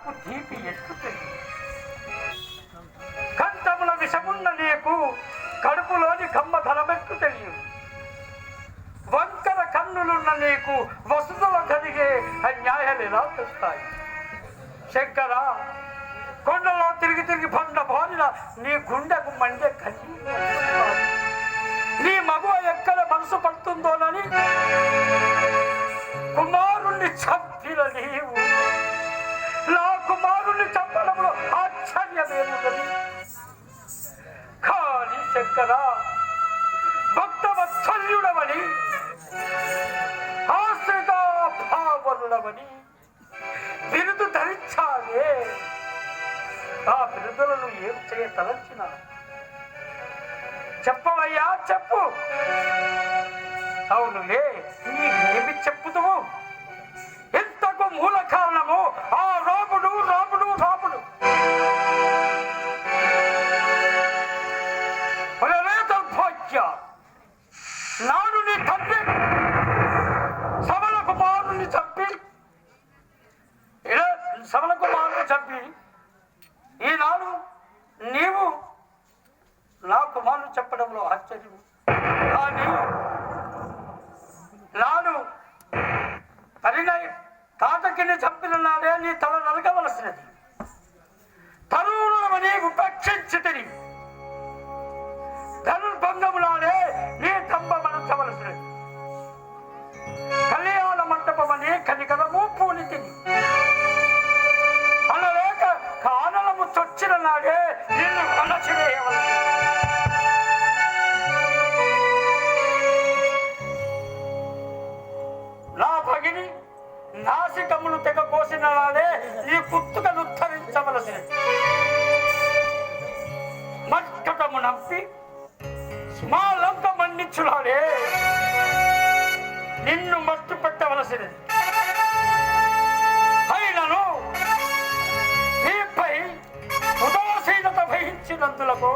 కడుపు తీపి ఎక్కుతుంది. కంఠముల విషమున్న నీకు కడుపులోని కమ్మ ధనమెక్కు తెలియదు. వంకర కన్నులున్న నీకు వసతులు కలిగే అన్యాయాలు ఎలా తెస్తాయి? శంకర, కొండలో తిరిగి తిరిగి పండ బారిన నీ గుండెకు మండే కలి నీ మగువ ఎక్కడ మనసు పడుతుందోనని కుమారుణ్ణి చంపిన నీవు నా కుమారుణ్ణి చంపడంలో ఆశ్చర్యమేమున్నది? కానీ శంకర, భక్తవత్సల్యుడవని ఆశ్రితాభావనుడవని బిరుదు ధరించాలే. ఆ బిరుదులను ఏం చేయ తలంచిన చెప్పవయ్యా, చెప్పు. అవునులే, నీకేమి చెప్పుదువు? ఇంతకు మూల కారణము ఆ రాముడు రాముడు రాముడు. దౌర్భాగ్య, నాడు నీ తండ్రి సమల కుమారుని చంపి ఈనాడు నీవు నా కుమారుని చెప్పడంలో ఆశ్చర్యం. కానీ నాడు తాతకిని చంపిన నాడే నీ తల నరకవలసినది. తరువుని ఉపేక్షించితిని. ధనుర్భంగము నాడే నీ తంబమనచవలసినది. కళ్యాణ మంటపమని కనికరము పూనితిని. అనలేక కానలము చొచ్చిన నాడే నిన్ను అణచివేయవలసి. నా భగిని నాసికమును తెగ కోసిన నాడే ఈ పుత్తుకను ఉద్ధరించవలసినది. మట్కటము నంపి మా లంక మన్నించులాడే నిన్ను మట్టు పెట్టవలసినది. అయినను నీపై ఉదాసీనత వహించినందులకు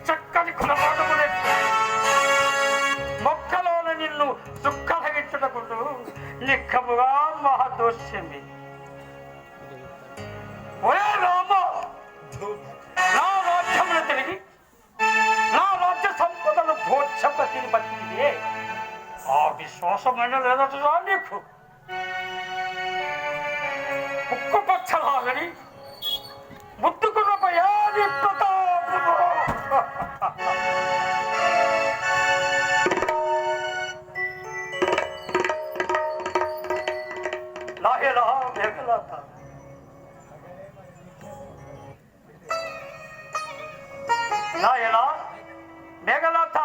చక్కని కులపాఠమునే మొక్కలోన నిన్ను దుఃఖలగించుటకుంటూ నిక్కముగా మహదోష్యమి. ఒరే రామ, నా రాజ్యమును తిరిగి నా రాజ్య సంపదను భోక్షపతిని బతికిదే ఆ విశ్వాసమైన లేదటరా నీకు? ఉక్కు పచ్చలాగని ముద్దుకున్న పయాది ప్రతాపము. నాయనా మేఘనాథ, నాయనా మేఘనాథ,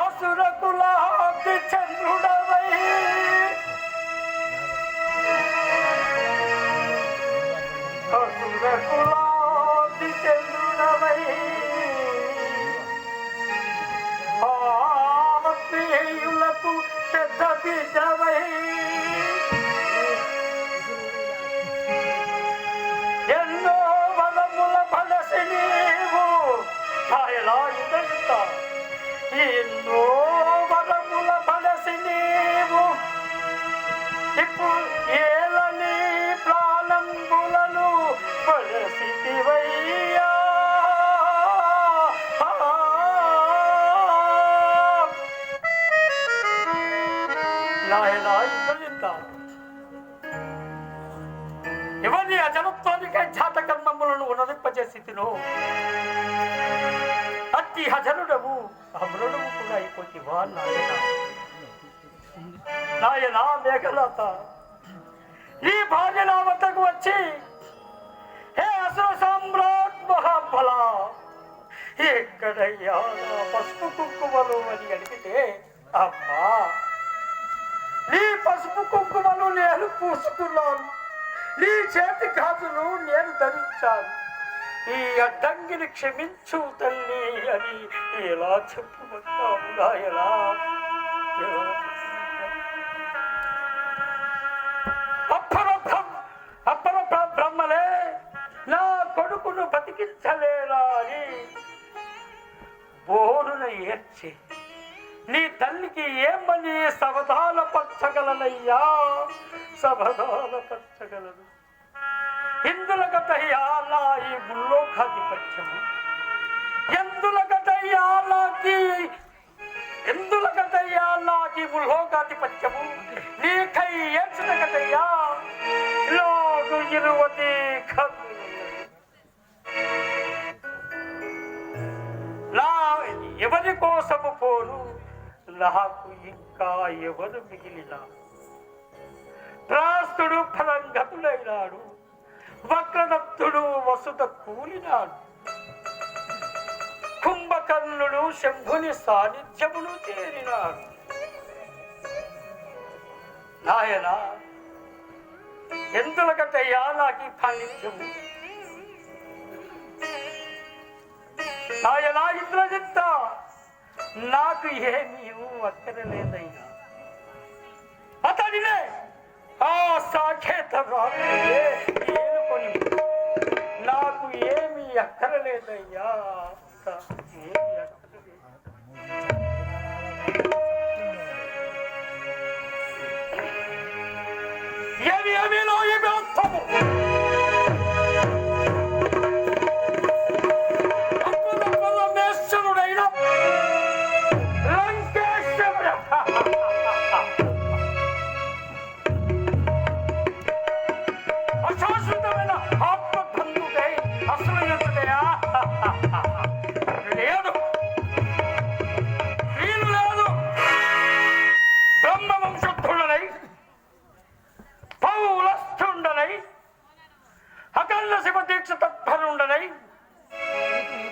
అసురకులాది చంద్రుడవై అసురకులాది చంద్రుడవై ఆత్మీయులకు పెద్ద బిడ్డవై ఎన్నో వనముల బలసి నీవు ఆయలా ఇదంతా ఎన్నో వరముల బలసి నీవు ఇప్పుడు ఏలని ప్రాణంబులను బలసివయ్యా. నాయనా ఇదంతా ఎవరిని అజనత్వానికై జాతకర్మములను ఉనరింపజేసితినో అతి హజనుడవు అమరుడవు కూడా అయిపోతివా నాయన. నాయనా మేఘనాథ, నీ భార్య నా వద్దకు వచ్చి హే అసుర సామ్రాట్ మహాబల, ఎక్కడయ్యా నా పసుపు కుంకుమలు అని అడిగితే, అమ్మా నీ పసుపు కుంకుమలు నేను పూసుకున్నాను, నీ చేతి గాజులు నేను ధరించాను, ఈ అడ్డంగిని క్షమించు తల్లి అని ఎలా చెప్పుకుంటావుగా? ఎలా అప్పర బ్రహ్మలే నా కొడుకును బతికించలేరా అని బోరున ఏడ్చి నీ తల్లికి ఏమని సవధాన పరచగలనయ్యా, సభదాల పచ్చగలదు ఇందులకటయ్యాలా ఈ ముల్లోకాధిపత్యము ఎందులకటయ్యాలాకి ముల్లోకాధిపత్యము నీకై ఏడ్చుటకటయ్యా లోడు 20 కన్నులు నా ఎవరి కోసము పోను నాకు ఇంకా ఎవరు మిగిలిన త్రాస్తుడు ఫలంగతులైనాడు వక్రదత్తుడు వసుత కూలినాడు కుంభకర్ణుడు శంభుని సాన్నిధ్యమును చేరినాడు నాయన ఎందులకటయ్యా నాకు ఈ పాండిత్యము నాయనా ఇంద్రజిత్త నాకు ఏమీ అక్కరలేదయ్యా అతడినే ఆ సాకేత ఏనుకొని నాకు ఏమీ అక్కరలేదయ్యా ఏమీ అక్కరలేదు ఏమీలో ఏమి అర్థము అశాశ్వతమైన ఆత్మబంధుడై అసలయుడయా లేదు వీలు లేదు బ్రహ్మవంశుద్ధుడనై పౌలస్థుండనై అకల్ల శివదీక్ష తత్పరుండనై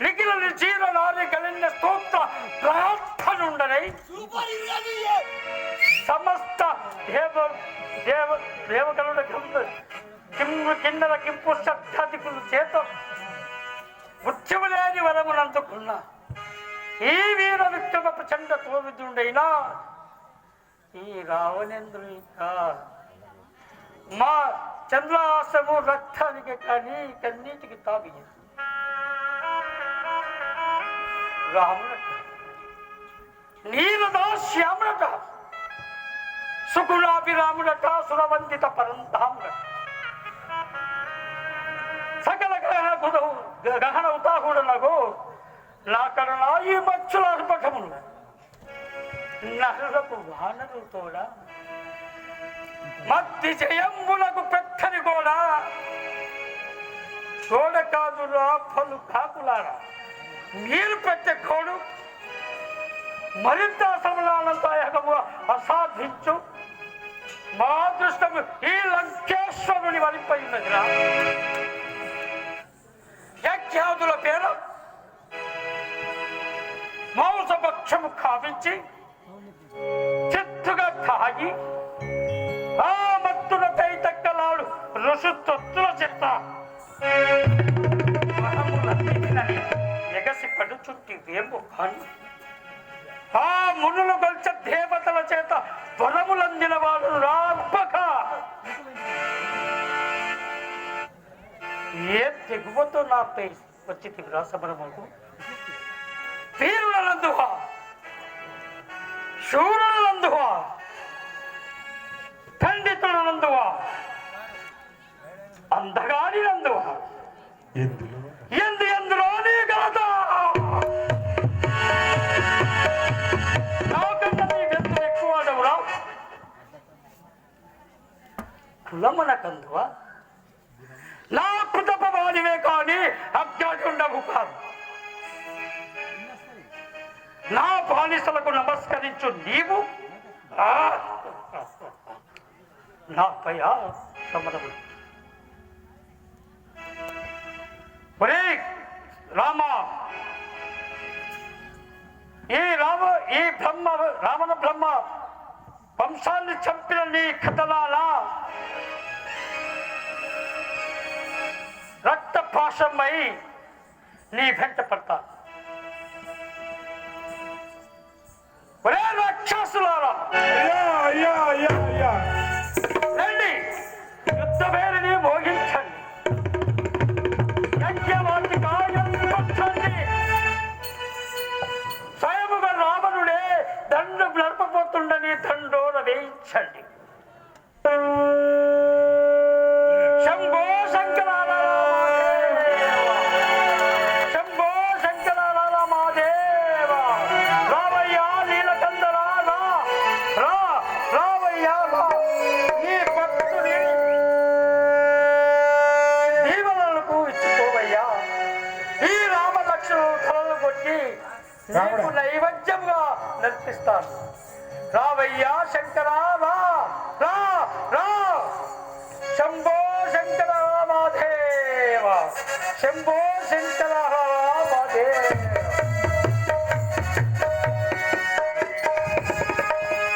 నిఖిల నిర్జీవ నారి కలిగిన స్తోత్ర ప్రార్థనుండనై సమస్త దేవగలుడ కిందల కింపు శబ్దాధికులు చేత ఉత్సవలేని వరమునందుకున్న ఈ వీర విక్రమ ప్రచండ కోవిదుడైనా ఈ రావణేంద్రుని మా చంద్రాసము రక్తానికి కానీ కన్నీటికి తావి రాముడట నీలద శ్యాముడట సుగుణాభిరాముడట సురవందిత పరంధాముడట సకల గహన ఉతాహుడనగు నా కరుణ ఈ మచ్చుల అర్పకములు నరులకు వానరు తోడా మత్తి జయంబులకు పెత్తని కూడా చూడ కాదురా పలు కాకులారా మీరు పెట్టే కోడు మరింత అసమలానందాయకముగా అసాధించు మా అదృష్టము ఈ లంకేశ్వరుని వరిపోయినదిరా యజ్ఞాదుల పేరు మాంసభక్షము కావించి చిత్తుగా తాగి ఆ మత్తుల తైతక్కలాడు ఋషుత్తుల చిత్త ఎగసి పడుచుట్టి వేము కాని ఆ మునులు గొల్చ దేవతల చేత వరములందిన వాడు రాపక ఏ తెగువతో నాపై వచ్చి రాసమరమకు వీరులనందువా శూరులనందువా ఖండితులనందువా అందగాడినందువా ఎందులో నీ గలత నాకన్నా నీ గంత ఎక్కువ వాడవురా కులమునకందువా నా కుతపవాదివే కానీ అజ్ఞాతుండవు కాదు నా బానిసలకు నమస్కరించు నీవు నాపై సమరము ఒరే రామ ఈ రావణ బ్రహ్మ వంశాన్ని చంపిన నీ కథలాలా రక్తపాశమై నీ వెంట పడతా ఒరే రాక్షసులారా రండి యుద్ధ వేరిని మోగించండి స్వయముగా రావణుడే దండు నడపబోతుండని దండోర వేయించండి శంభో శంకర శంభో శంకర రామాదేవ రావయ్యా నీలకందరా రావయ్యా ఈ భక్తుని దీవెనలకు ఇచ్చిపోవయ్యా ఈ రామలక్ష్మణులు కలలు కొట్టి నీకు నైవేద్యంగా నర్పిస్తాను రావయ్యా శంకర రా శంభో శంకర రామాదేవ శంభో శంకర రామాదేవ